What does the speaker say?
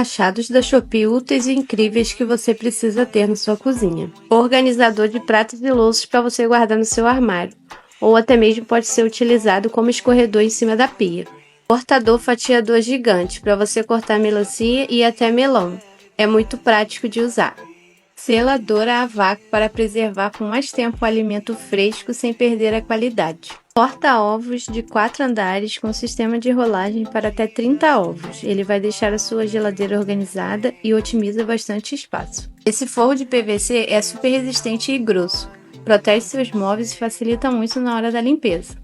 achados da Shopee úteis e incríveis que você precisa ter na sua cozinha. Organizador de pratos e louças para você guardar no seu armário, ou até mesmo pode ser utilizado como escorredor em cima da pia. Cortador fatiador gigante para você cortar melancia e até melão. É muito prático de usar. Seladora a vácuo para preservar por mais tempo o alimento fresco sem perder a qualidade. Porta-ovos de 4 andares com sistema de rolagem para até 30 ovos. Ele vai deixar a sua geladeira organizada e otimiza bastante espaço. Esse forro de PVC é super resistente e grosso. Protege seus móveis e facilita muito na hora da limpeza.